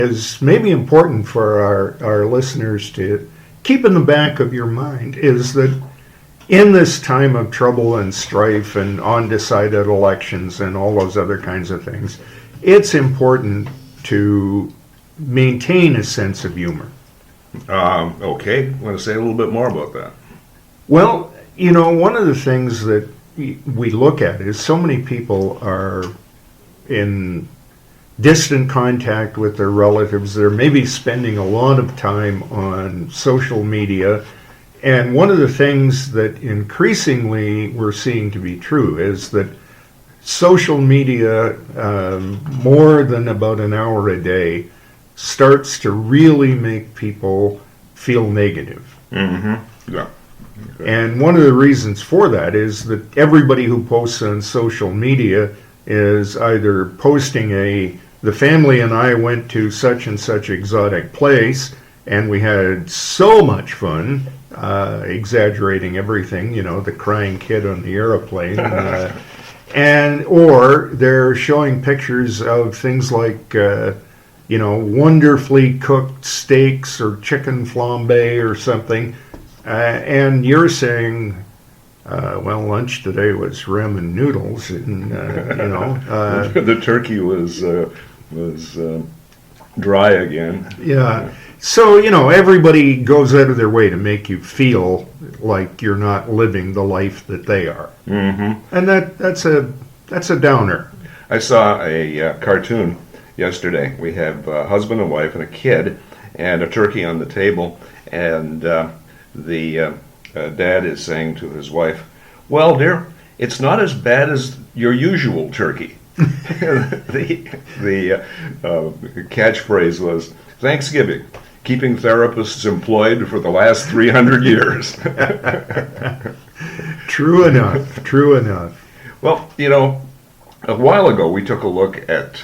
is maybe important for our listeners to keep in the back of your mind is that in this time of trouble and strife and undecided elections and all those other kinds of things, it's important to maintain a sense of humor. Okay, want to say a little bit more about that? Well, one of the things that we look at is so many people are in distant contact with their relatives. They're maybe spending a lot of time on social media. And one of the things that increasingly we're seeing to be true is that social media, more than about an hour a day, starts to really make people feel negative. Mm-hmm. Yeah. Okay. And one of the reasons for that is that everybody who posts on social media is either posting the family and I went to such and such exotic place and we had so much fun, exaggerating everything, the crying kid on the airplane, or they're showing pictures of things like wonderfully cooked steaks or chicken flambe or something, and you're saying, lunch today was ramen noodles, and the turkey was dry again. Yeah. So, everybody goes out of their way to make you feel like you're not living the life that they are. Mm-hmm. And that's a downer. I saw a cartoon yesterday. We have a husband and wife and a kid and a turkey on the table, and the dad is saying to his wife, "Well, dear, it's not as bad as your usual turkey." the catchphrase was, "Thanksgiving, keeping therapists employed for the last 300 years." True enough, true enough. Well, a while ago we took a look at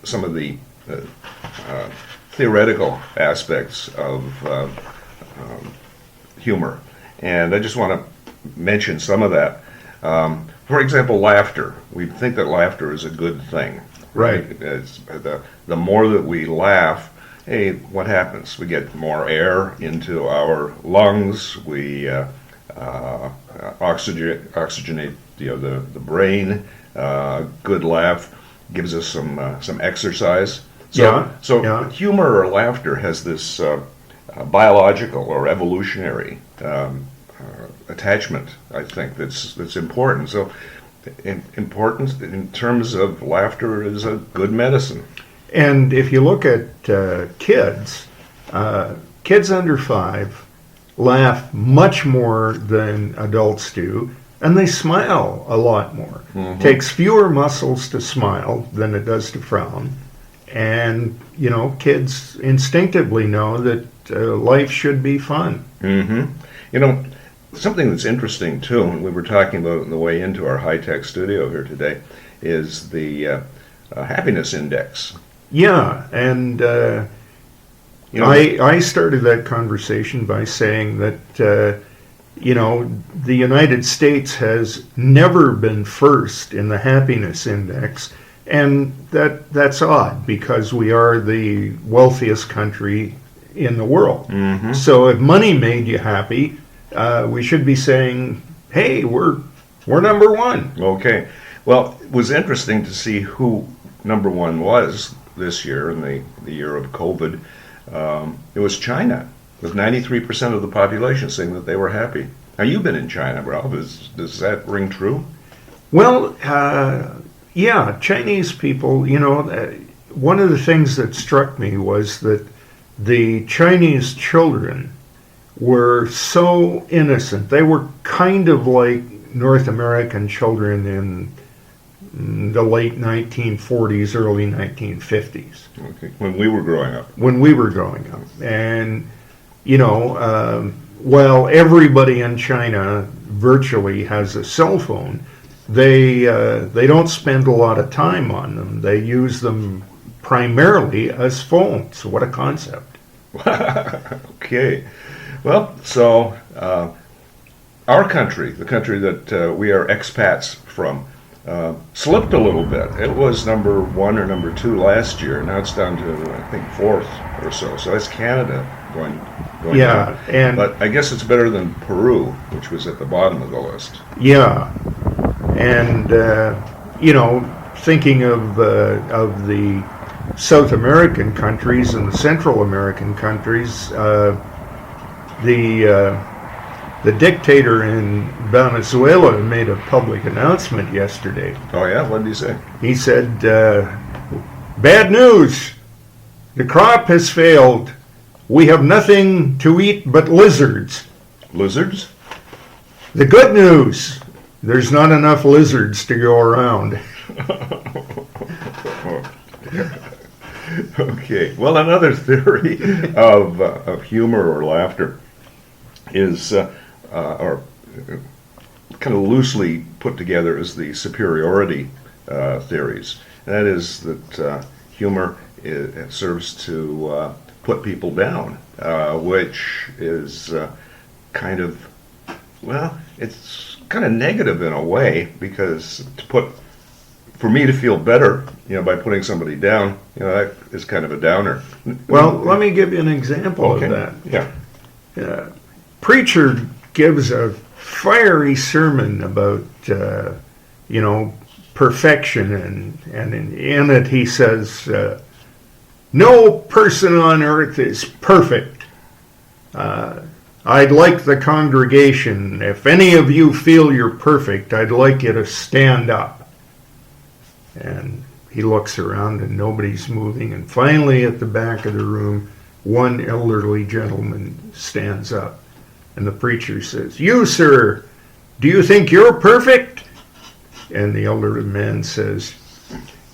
some of the theoretical aspects of humor, and I just want to mention some of that. For example, laughter. We think that laughter is a good thing. Right. It's the more that we laugh, hey, what happens? We get more air into our lungs. We oxygenate the brain. Good laugh gives us some exercise. So humor or laughter has this biological or evolutionary attachment, I think, that's important. So important in terms of laughter is a good medicine. And if you look at kids under 5 laugh much more than adults do, and they smile a lot more. Mm-hmm. Takes fewer muscles to smile than it does to frown. And, kids instinctively know that life should be fun. Mm-hmm. Something that's interesting, too, and we were talking about on the way into our high-tech studio here today, is the happiness index. Yeah, and I started that conversation by saying that, the United States has never been first in the happiness index, and that's odd because we are the wealthiest country in the world. Mm-hmm. So if money made you happy, we should be saying, hey, we're number one. Okay. Well, it was interesting to see who number one was this year in the year of COVID. It was China, with 93% of the population saying that they were happy. Now, you've been in China, Ralph. Does that ring true? Well, yeah, Chinese people, one of the things that struck me was that the Chinese children were so innocent. They were kind of like North American children in the late 1940s, early 1950s. Okay. When we were growing up. And, while everybody in China virtually has a cell phone, they don't spend a lot of time on them. They use them primarily as phones. What a concept. Okay. Well, so our country, the country that we are expats from, slipped a little bit. It was number 1 or number 2 last year. Now it's down to, I think, 4th or so. So that's Canada going Yeah, down. and But I guess it's better than Peru, which was at the bottom of the list. yeah, and thinking of the South American countries and the Central American countries, the dictator in Venezuela made a public announcement yesterday. Oh yeah, what did he say? He said, "Bad news. The crop has failed. We have nothing to eat but lizards. Lizards? The good news, there's not enough lizards to go around." Okay. Well, another theory of humor or laughter is, or kind of loosely put together, as the superiority theories. That is that humor serves to put people down, which is kind of, well, it's kind of negative in a way, because for me to feel better, by putting somebody down, that is kind of a downer. Well, let me give you an example Okay. of that. Yeah. Preacher gives a fiery sermon about perfection, and in it he says, no person on earth is perfect. I'd like the congregation, if any of you feel you're perfect, I'd like you to stand up. And he looks around and nobody's moving, and finally at the back of the room one elderly gentleman stands up. And the preacher says, "You, sir, do you think you're perfect?" And the elderly man says,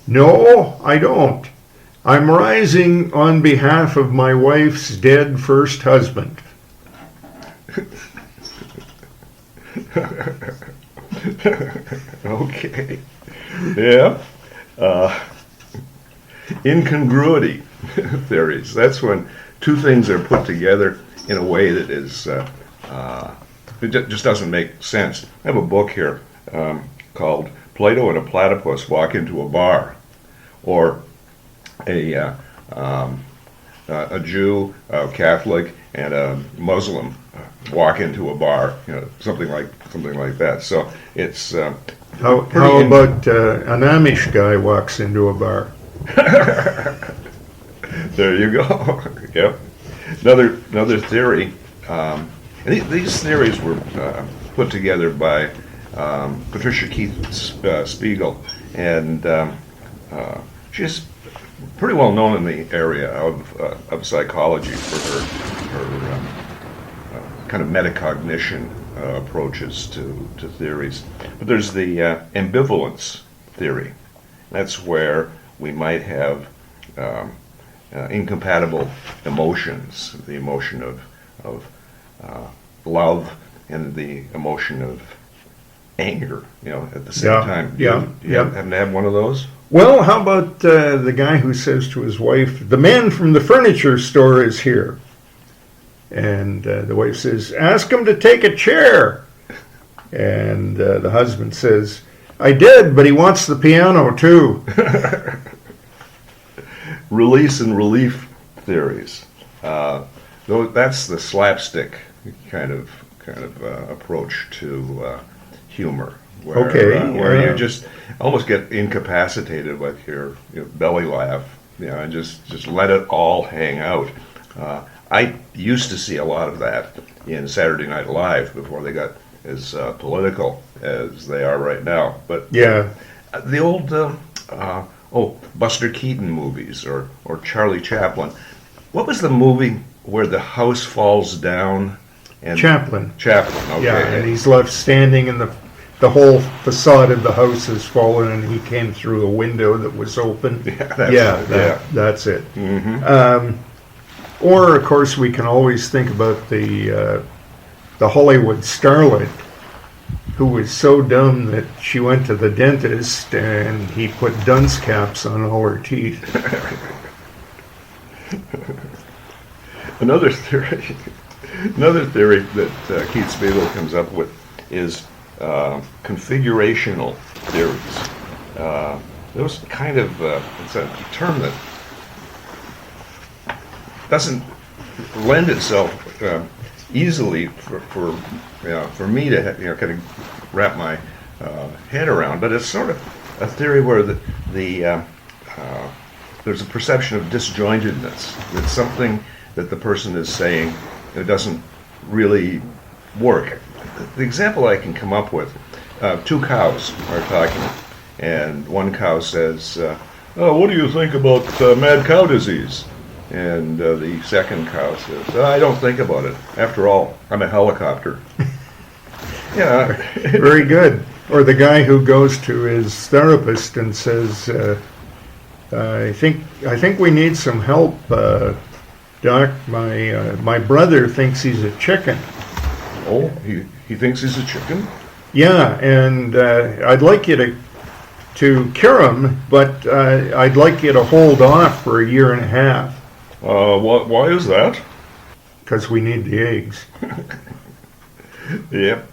"No, I don't. I'm rising on behalf of my wife's dead first husband." Okay. Yeah. Incongruity theories. That's when two things are put together in a way that is just doesn't make sense. I have a book here called "Plato and a Platypus Walk into a Bar," or a Jew, a Catholic, and a Muslim walk into a bar. Something like that. So it's How about an Amish guy walks into a bar? There you go. Yep. Another theory. And these theories were put together by Patricia Keith Spiegel, and she's pretty well known in the area of psychology for her kind of metacognition approaches to theories. But there's the ambivalence theory. That's where we might have incompatible emotions, the emotion of love and the emotion of anger, at the same time. You happen to have one of those? Well, how about the guy who says to his wife, "The man from the furniture store is here." And the wife says, "Ask him to take a chair." And the husband says, "I did, but he wants the piano too." Release and relief theories. That's the slapstick kind of approach to humor, where you just almost get incapacitated with your belly laugh, and just let it all hang out. I used to see a lot of that in Saturday Night Live before they got as political as they are right now. But yeah, the old Buster Keaton movies or Charlie Chaplin. What was the movie where the house falls down? And Chaplin. Okay. Yeah, and he's left standing, and the whole facade of the house has fallen, and he came through a window that was open. That's it. Mm-hmm. Or, of course, we can always think about the Hollywood starlet who was so dumb that she went to the dentist and he put dunce caps on all her teeth. Another theory that Keith Spiegel comes up with is configurational theories. Those kind of, it's a term that doesn't lend itself easily for me to kind of wrap my head around, but it's sort of a theory where there's a perception of disjointedness, that something that the person is saying doesn't really work. The example I can come up with, two cows are talking, and one cow says, "Oh, what do you think about mad cow disease?" And the second cow says, "I don't think about it. After all, I'm a helicopter." Yeah. Very good. Or the guy who goes to his therapist and says, I think we need some help, Doc. My brother thinks he's a chicken." Oh, he thinks he's a chicken? Yeah, and I'd like you to cure him, but I'd like you to hold off for 1.5 years. Why is that? Because we need the eggs. Yep.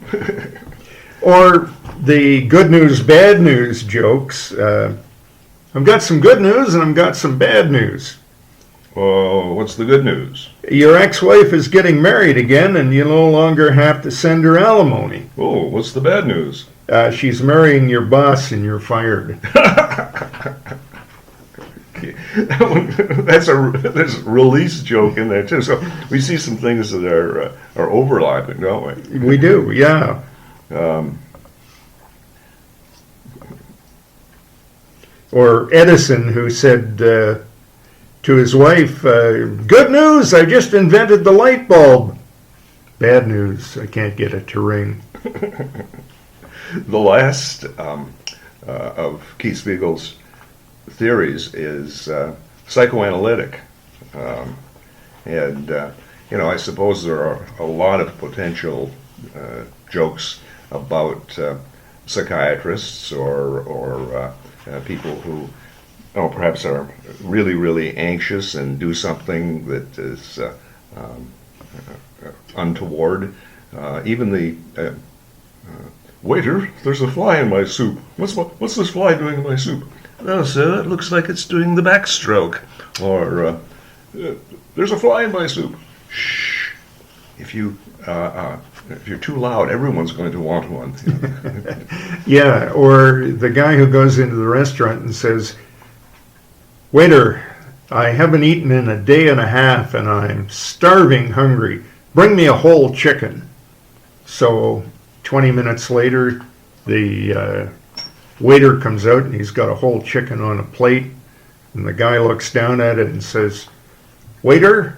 Or the good news, bad news jokes. I've got some good news and I've got some bad news. What's the good news? Your ex-wife is getting married again and you no longer have to send her alimony. Oh, what's the bad news? She's marrying your boss and you're fired. There's a release joke in there too. So we see some things that are overlapping, don't we? We do, yeah. Or Edison, who said to his wife, "Good news, I just invented the light bulb. Bad news, I can't get it to ring." The last of Keith Spiegel's theories is psychoanalytic. And I suppose there are a lot of potential jokes about psychiatrists or people who perhaps are really, really anxious and do something that is untoward. Even the waiter, there's a fly in my soup. What's this fly doing in my soup? "Oh, sir, it looks like it's doing the backstroke." Or, "There's a fly in my soup." Shh. If you're too loud, everyone's going to want one. Yeah, or the guy who goes into the restaurant and says, "Waiter, I haven't eaten in 1.5 days and I'm starving hungry. Bring me a whole chicken." So 20 minutes later, the waiter comes out and he's got a whole chicken on a plate. And the guy looks down at it and says, "Waiter,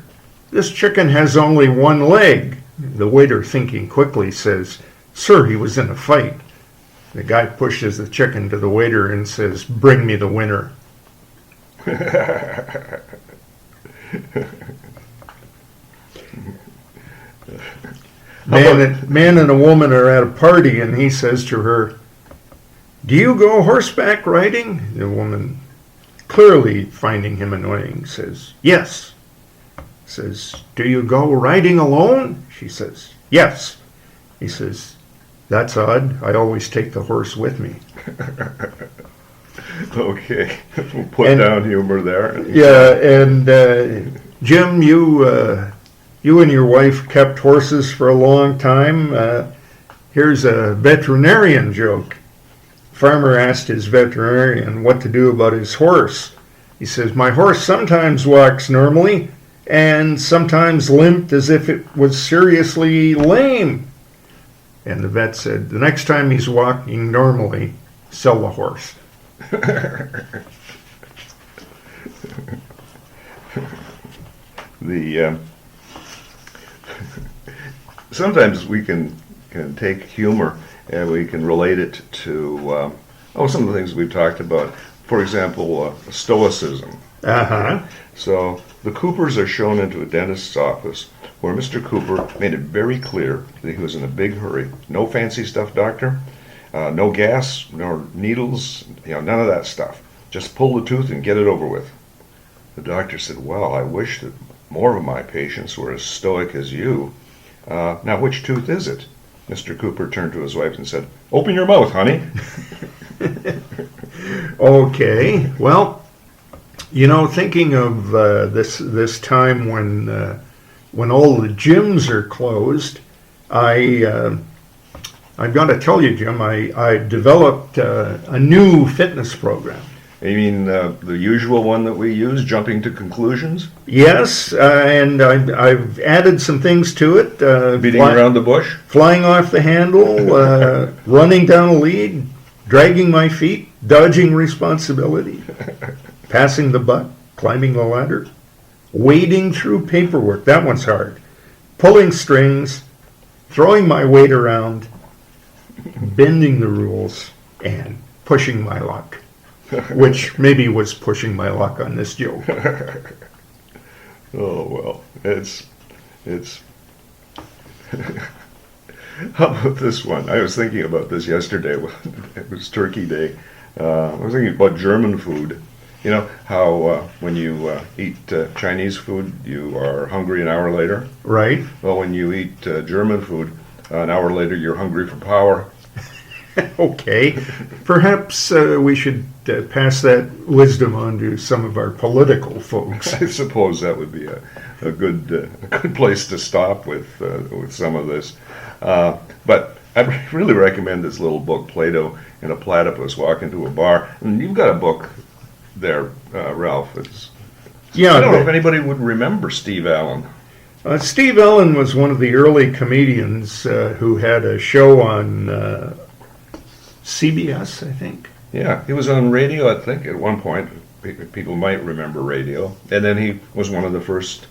this chicken has only one leg." The waiter, thinking quickly, says, "Sir, he was in a fight." The guy pushes the chicken to the waiter and says, "Bring me the winner." Man and a woman are at a party and he says to her, "Do you go horseback riding?" The woman, clearly finding him annoying, says, "Yes." Says, "Do you go riding alone?" She says, "Yes." He says, "That's odd. I always take the horse with me." Okay, we'll put down humor there. Yeah, and Jim, you and your wife kept horses for a long time. Here's a veterinarian joke. Farmer asked his veterinarian what to do about his horse. He says, "My horse sometimes walks normally and sometimes limped as if it was seriously lame." And the vet said, "The next time he's walking normally, sell the horse." Sometimes we can take humor and we can relate it to some of the things we've talked about. For example, stoicism. Uh-huh. So the Coopers are shown into a dentist's office where Mr. Cooper made it very clear that he was in a big hurry. No fancy stuff, doctor. No gas, no needles, none of that stuff. Just pull the tooth and get it over with. The doctor said, "Well, I wish that more of my patients were as stoic as you. Now, which tooth is it?" Mr. Cooper turned to his wife and said, "Open your mouth, honey." Okay. Well, thinking of this time when all the gyms are closed, I've got to tell you, Jim, I developed a new fitness program. You mean the usual one that we use, jumping to conclusions? Yes, and I've added some things to it. Beating around the bush? Flying off the handle, running down a lead, dragging my feet, dodging responsibility, passing the buck, climbing the ladder, wading through paperwork. That one's hard. Pulling strings, throwing my weight around, bending the rules, and pushing my luck. Which maybe was pushing my luck on this joke. Oh, well, it's how about this one? I was thinking about this yesterday. It was Turkey Day. I was thinking about German food. You know how when you eat Chinese food, you are hungry an hour later? Right. Well, when you eat German food, an hour later you're hungry for power. Okay. Perhaps we should pass that wisdom on to some of our political folks. I suppose that would be a good place to stop with some of this. But I really recommend this little book, Plato and a Platypus Walk into a Bar. And you've got a book there, Ralph. Yeah, I don't know if anybody would remember Steve Allen. Steve Allen was one of the early comedians who had a show on CBS, I think. Yeah, he was on radio, I think, at one point. People might remember radio. And then he was one of the first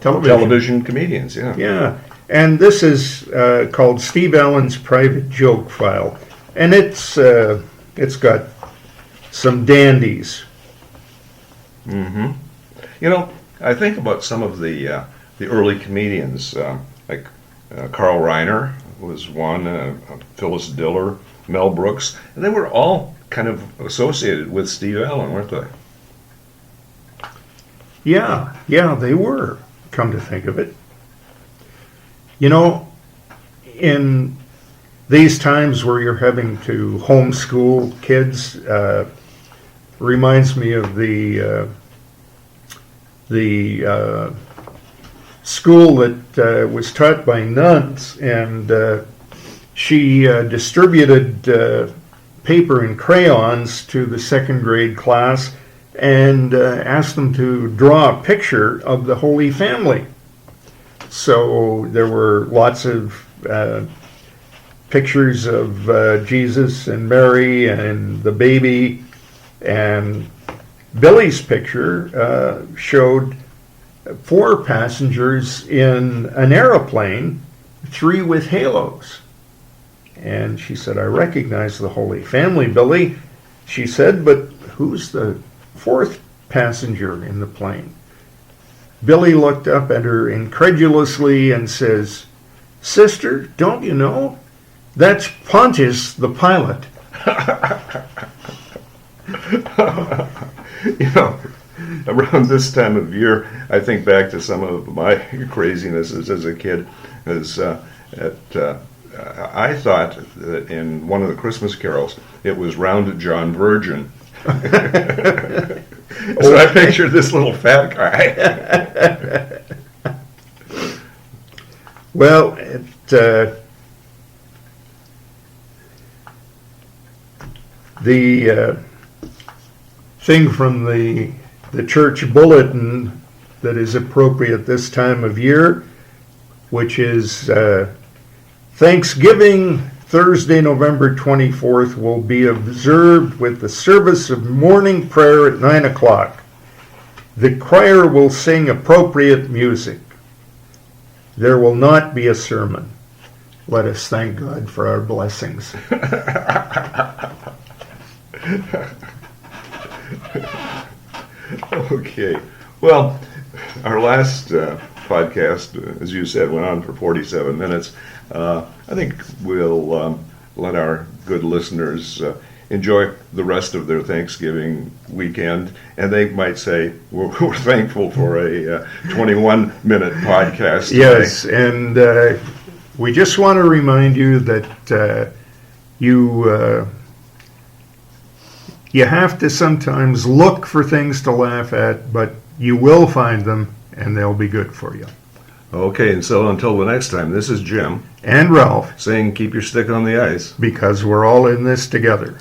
television comedians, yeah. Yeah, and this is called Steve Allen's Private Joke File. And it's got some dandies. Mm-hmm. You know, I think about some of the early comedians, like Carl Reiner was one, Phyllis Diller, Mel Brooks, and they were all kind of associated with Steve Allen, weren't they? Yeah, they were, come to think of it. You know, in these times where you're having to homeschool kids, reminds me of the school that was taught by nuns, and she distributed paper and crayons to the second grade class and asked them to draw a picture of the Holy Family. So there were lots of pictures of Jesus and Mary and the baby, and Billy's picture showed 4 passengers in an aeroplane, 3 with halos. And she said, "I recognize the Holy Family, Billy." She said, "But who's the 4th passenger in the plane?" Billy looked up at her incredulously and says, "Sister, don't you know? That's Pontius the pilot." You know, around this time of year, I think back to some of my crazinesses as a kid. I thought that in one of the Christmas carols, it was Round John Virgin. So I pictured this little fat guy. Well, the thing from the church bulletin that is appropriate this time of year, which is Thanksgiving, Thursday, November 24th, will be observed with the service of morning prayer at 9 o'clock. The choir will sing appropriate music. There will not be a sermon. Let us thank God for our blessings. Okay. Well, our last podcast, as you said, went on for 47 minutes. I think we'll let our good listeners enjoy the rest of their Thanksgiving weekend, and they might say, we're thankful for a 21-minute podcast today. Yes, and we just want to remind you that you have to sometimes look for things to laugh at, but you will find them, and they'll be good for you. Okay, and so until the next time, this is Jim And Ralph, saying keep your stick on the ice. because we're all in this together.